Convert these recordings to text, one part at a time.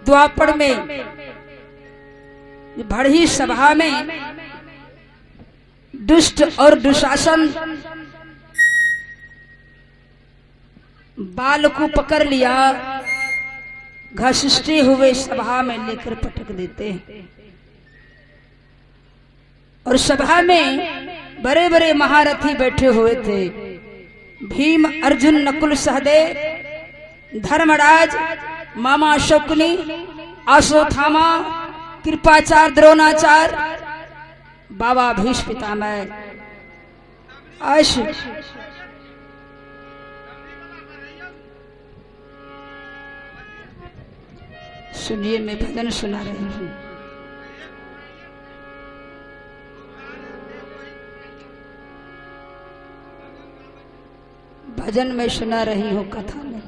द्वापर में बड़ी सभा में दुष्ट और दुशासन बाल को पकड़ लिया, घसीटते हुए सभा में लेकर पटक देते हैं। और सभा में बड़े बड़े महारथी बैठे हुए थे, भीम, अर्जुन, नकुल, सहदेव, धर्मराज, मामा शकुनी, अश्वत्थामा, कृपाचार्य, द्रोणाचार्य, बाबा भीष्म पितामह। सुनिए, मैं भजन सुना रही हूँ। भजन में सुना रही हूँ, कथा में।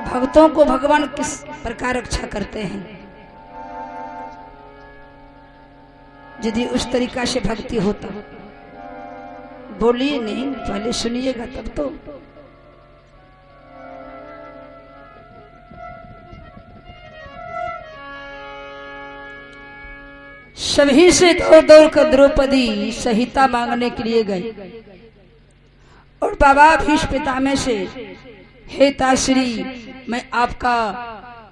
भक्तों को भगवान किस प्रकार रक्षा करते हैं, यदि उस तरीका से भक्ति होता। बोलिए नहीं, पहले सुनिएगा तब तो। सभी से दौड़ दौड़ कर द्रौपदी सहिता मांगने के लिए गई और बाबा भीष्म पितामह से, हे ताश्री, मैं आपका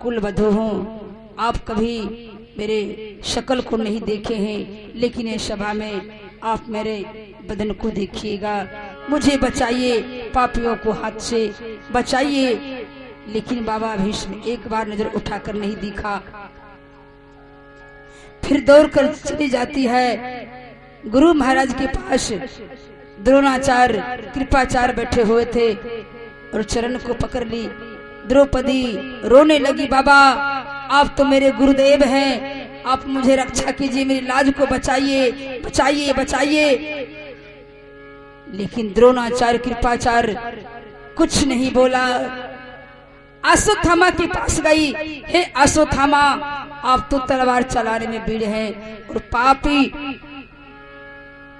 कुलवधू हूँ, आप कभी मेरे शक्ल को नहीं देखे हैं, लेकिन इस सभा में आप मेरे बदन को देखिएगा, मुझे बचाइए, पापियों को हाथ से बचाइए। लेकिन बाबा भीष्म एक बार नजर उठाकर नहीं दिखा। फिर दौड़कर चली जाती है गुरु महाराज के पास। द्रोणाचार्य, कृपाचार्य बैठे हुए थे और चरण को पकड़ ली। द्रौपदी रोने लगी, बाबा आप तो मेरे गुरुदेव हैं, आप मुझे रक्षा कीजिए, मेरी लाज को बचाइए, बचाइए, बचाइए। लेकिन द्रोणाचार्य, कृपाचार्य कुछ नहीं बोला। अश्वत्थामा के पास गई, हे अश्वत्थामा, आप तो तलवार चलाने में वीर हैं और पापी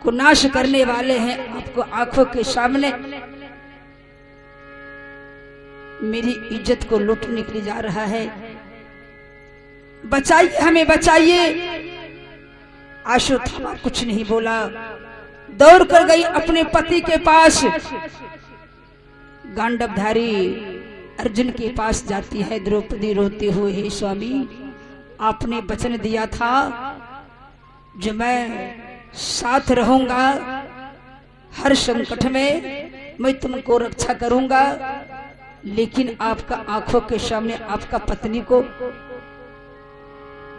को नाश करने वाले हैं, आपको आंखों के सामने मेरी इज्जत को लूटने के लिए जा रहा है, बचाइए, हमें बचाइए। अश्वत्थामा कुछ नहीं बोला, दौड़ कर गई अपने पति के पास। गांडवधारी अर्जुन के पास जाती है द्रौपदी रोते हुए, हे स्वामी, आपने वचन दिया था जो मैं साथ रहूंगा, हर संकट में मैं तुमको रक्षा करूंगा, लेकिन आपका आंखों के सामने आपका पत्नी को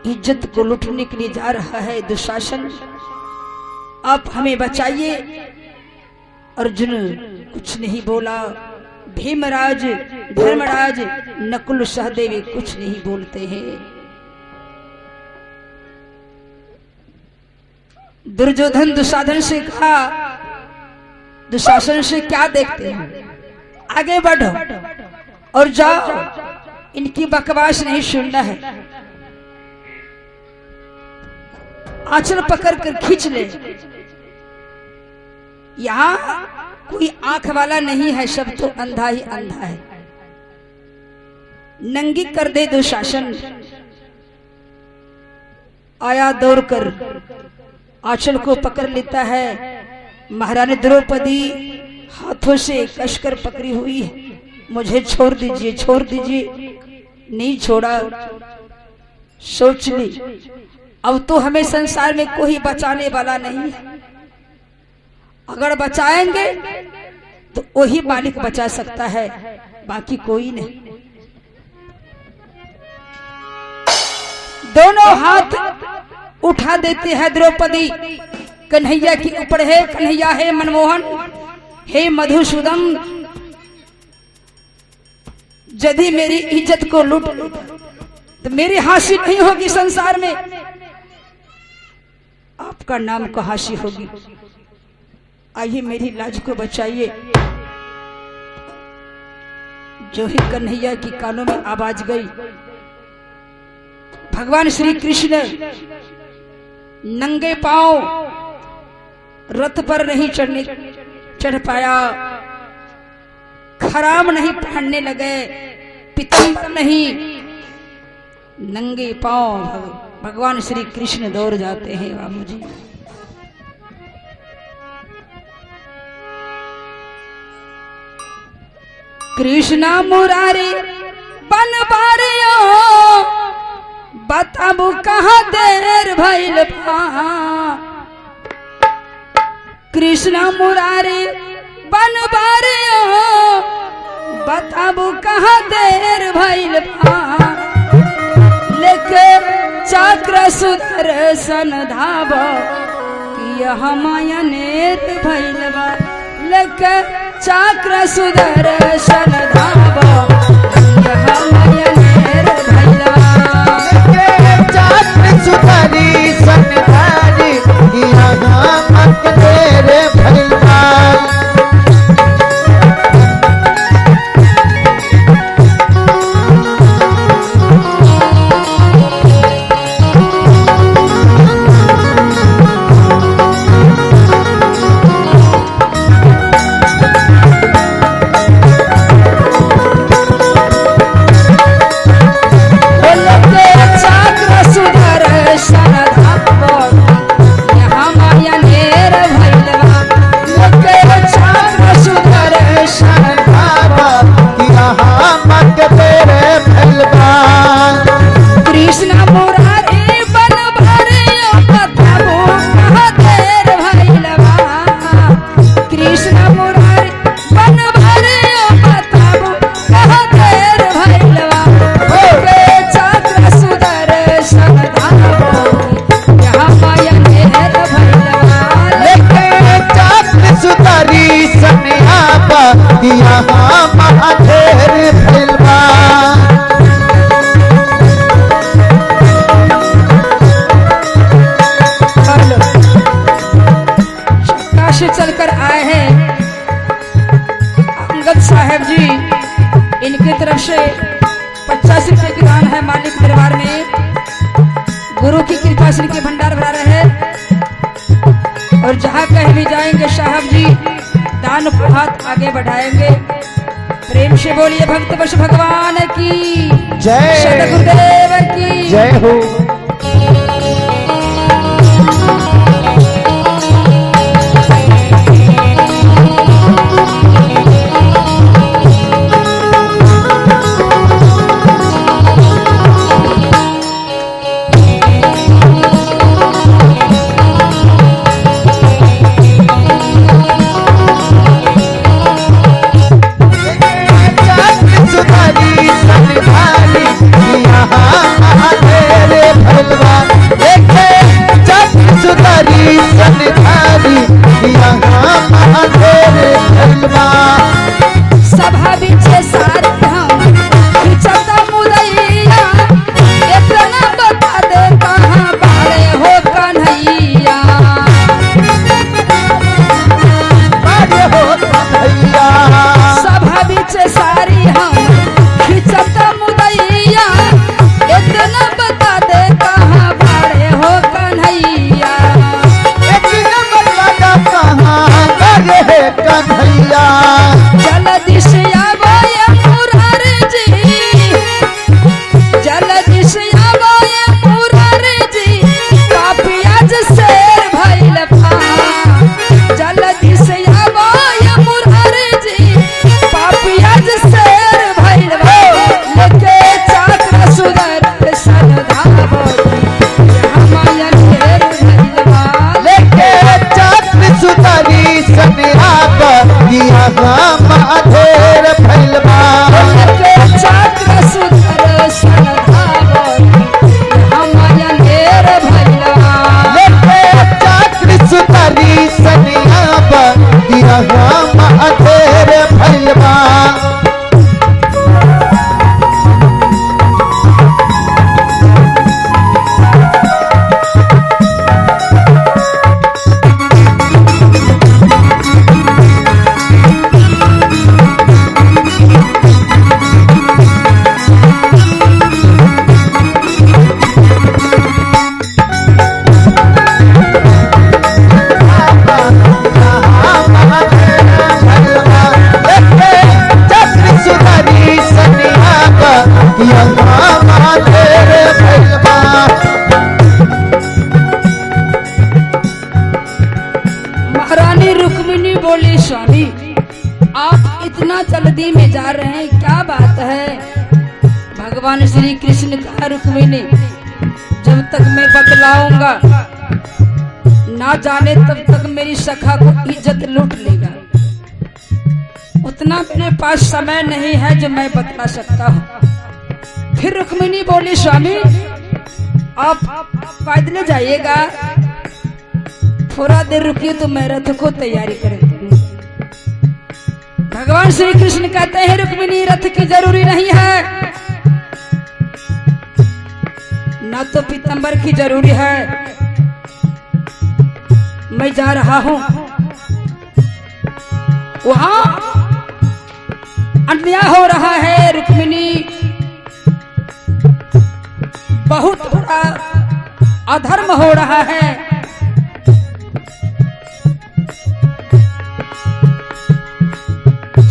इज्जत को लूटने के लिए जा रहा है दुशासन, आप हमें बचाइए। अर्जुन कुछ नहीं बोला, भीमराज, धर्मराज, नकुल, सहदेव कुछ नहीं बोलते हैं। दुर्योधन दुशासन से कहा, दुशासन से क्या देखते हैं, आगे बढ़ो और जाओ, इनकी बकवास नहीं सुनना है। आंचल पकड़ कर खींच ले, यहाँ कोई आंख वाला नहीं है, सब तो अंधा ही अंधा है। नंगी कर दे दुशासन। आया दौड़कर आंचल को पकड़ लेता है। महारानी द्रौपदी हाथों से कसकर पकड़ी हुई है, मुझे छोड़ दीजिए, छोड़ दीजिए। नहीं छोड़ा। सोच ली अब तो हमें संसार में कोई बचाने वाला नहीं है, अगर बचाएंगे तो वही मालिक बचा सकता है, बाकी कोई नहीं। दोनों हाथ उठा देते हैं द्रौपदी, कन्हैया के ऊपर है, कन्हैया है मनमोहन, हे मधुसूदन, यदि मेरी इज्जत को लूट तो मेरी हासिल नहीं होगी संसार में, आपका नाम को हासिल होगी। आइए मेरी लाज को बचाइए। जो ही कन्हैया की कानों में आवाज गई, भगवान श्री कृष्ण नंगे पांव रथ पर नहीं चढ़ पाया, खराम नहीं पहनने लगे, पीताम्बर नहीं, नंगे पांव भगवान श्री कृष्ण दौड़ जाते हैं बाबू जी। कृष्णा मुरारी बनबारियो बताबू कहाँ देर भइल बा। कृष्णा मुरारी बनबारियो बताबू कहाँ देर भइल बा। लेके चक्र सुदर्शन धाब किया माया नेत भइल बा। लेके चक्र सुदर्शन धाब किया माया नेत भइल बा। लेके चक्र सुदर्शन धारी किया मत तेरे भइल बा। चलकर आए हैं अंगद साहब जी, इनकी तरफ से 50 रुपए की दान है मालिक दरबार में। गुरु की कृपा से इनके भंडार भरा रहे और जहाँ कहीं भी जाएंगे साहब जी दान को हाथ आगे बढ़ाएंगे। प्रेम से बोलिए भक्त वश भगवान की जय, सतगुरुदेव की जय हो। सभा बीचे सारे हम खिंचता मुदैया, इतना बता दे कहाँ बाड़े हो कन्हैया। बाड़े हो कन्हैया। सभा बीचे सारी हम खिंचता मुदैया, इतना बता दे कहाँ बाड़े हो कन्हैया। इतना बता दे कहाँ बाड़े हो कन्हैया। जल्दी से आवो ये मुरारी जी, जल्दी से आवो ये मुरारी जी, पापी आज शेर भइल बा। जल्दी से आवो ये मुरारी जी, पापी आज शेर भइल बा। लेके चक्र सुदर्शन धाब यहाँ माया नेर भइल बा। लेके चक्र सुदर्शन धाब किया माधेर भइल बा। लेके चक्र सुदर्शन धाब यहाँ माया नेर भइल बा। लेके चक्र सुदर्शन धाब किया माधेर भइल बा। आप इतना जल्दी में जा रहे हैं, क्या बात है? भगवान श्री कृष्ण का रुक्मिणी, जब तक मैं बतलाऊंगा ना जाने तब तक मेरी सखा को इज्जत लूट लेगा। उतना मेरे पास समय नहीं है जो मैं बतला सकता हूँ। फिर रुक्मिणी बोली, स्वामी आप पैदल जाइएगा, थोड़ा देर रुकिए तो मैं रथ को तैयारी करूँ। भगवान श्री कृष्ण कहते हैं, रुक्मिणी रथ की जरूरी नहीं है, ना तो पीतंबर की जरूरी है, मैं जा रहा हूं। वहां अन्याय हो रहा है रुक्मिणी, बहुत बड़ा अधर्म हो रहा है।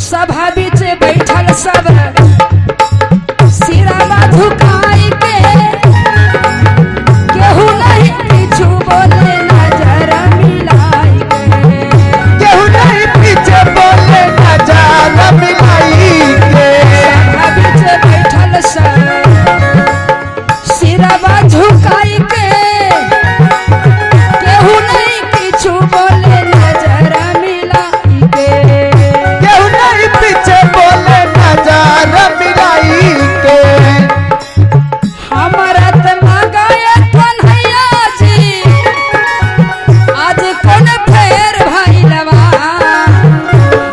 सभा बीच बैठल सब सिरावा झुकाई के, केहू नहीं पीछू बोले नजर मिलाई के, केहू नहीं पीछे बोले नजर मिलाई के। सभा बीच बैठल सब सिरावा झुकाई के, केहू नहीं पीछू बोले नजर मिलाई के, केहू नहीं पीछे बोले नजर मिलाई के। हमारा तना गाया कन्हैया जी, आज कौन फेर भाई लवा।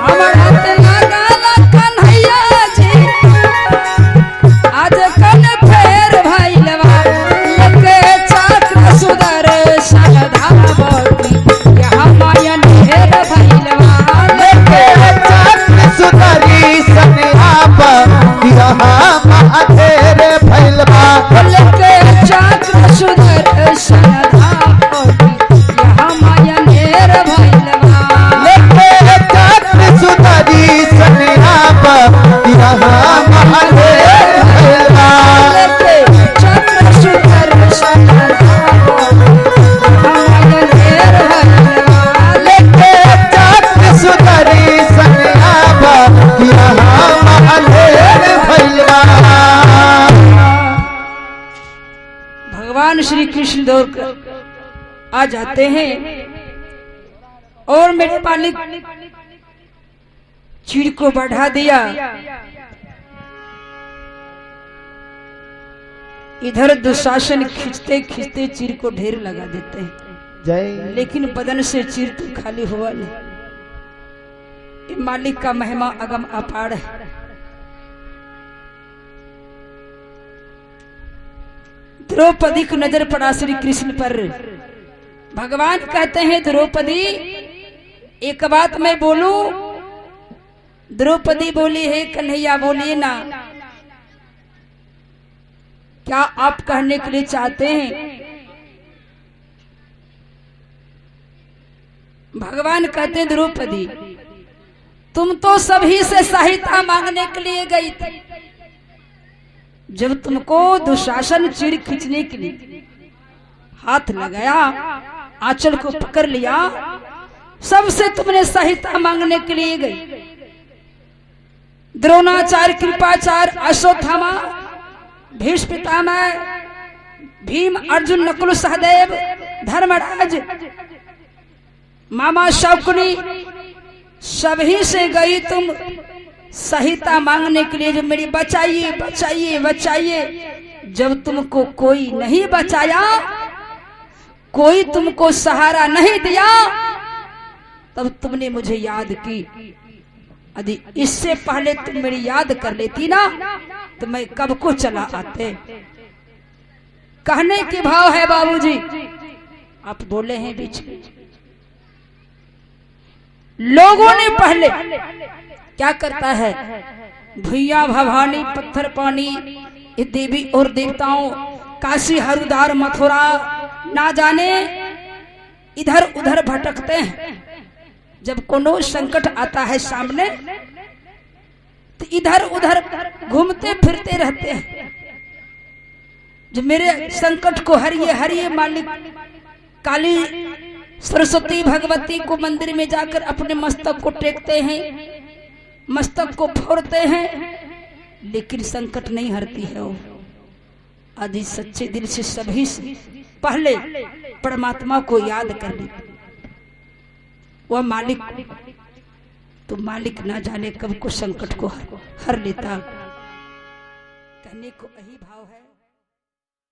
हमारा तना गाला कन्हैया जी, आज कौन फेर भाई लवा। लेके चक्र सुदर्शन धावती, यहाँ माया ढेर भाई लवा। लेके चक्र सुदर्शन आवती, यहाँ महाधेर भैलवा। लेके चक्र सुदर्शन धावती, यहाँ माया ढेर भाई लवा। लेके चक्र सुदर्शन आवती, यहाँ महाधेर भैलवा। लेके चक्र सुदर्शन धावती, यहाँ माया ढेर भाई लवा। लेके चक्र सुदर्शन आवती, यहाँ महाधेर भैलवा। भगवान श्री कृष्ण दौड़कर आ जाते हैं और मेरे मालिक चीड़ को बढ़ा दिया। इधर दुशासन खींचते खींचते चीड़ को ढेर लगा देते हैं, जय। लेकिन बदन से चीड़ तो खाली हुआ नहीं। ये मालिक का महिमा अगम अपार है। द्रौपदी को नजर पड़ा श्री कृष्ण पर। भगवान कहते हैं, द्रौपदी एक बात मैं बोलूं? द्रौपदी बोली, है कन्हैया बोलिए ना, क्या आप कहने के लिए चाहते हैं? भगवान कहते हैं, द्रौपदी तुम तो सभी से सहायता मांगने के लिए गई थी। जब तुमको दुशासन चीड़ खींचने के लिए हाथ लगाया, आंचल को पकड़ लिया, सबसे तुमने सहायता मांगने के लिए गई। द्रोणाचार्य, कृपाचार्य, अश्वत्थामा, भीष्म पितामह, भीम, अर्जुन, नकुल, सहदेव, धर्मराज, मामा शकुनी, सभी से गई तुम सहायता मांगने के लिए, जो मेरी बचाइए बचाइए बचाइए। जब तुमको कोई नहीं बचाया, कोई तुमको सहारा नहीं दिया, तब तुमने मुझे याद की। यदि इससे पहले तुम मेरी याद कर लेती ना, तो मैं कब को चला आते। कहने के भाव है बाबूजी, आप बोले हैं बीच में। लोगों ने पहले क्या करता है, भैया भवानी, पत्थर पानी, ये देवी और देवताओं, काशी, हरिद्वार, मथुरा, ना जाने इधर उधर भटकते हैं। जब कोनो संकट आता है सामने, तो इधर उधर घूमते फिरते रहते हैं। जो मेरे संकट को हरिए हरिए मालिक। काली, सरस्वती, भगवती को मंदिर में जाकर अपने मस्तक को टेकते हैं। मस्तक को फोड़ते हैं, लेकिन संकट नहीं हरती है वो। आदि सच्चे दिल से सभी से पहले परमात्मा को याद कर ले। वह मालिक तो मालिक ना जाने कब को संकट को हर लेता। कहने को यही भाव है।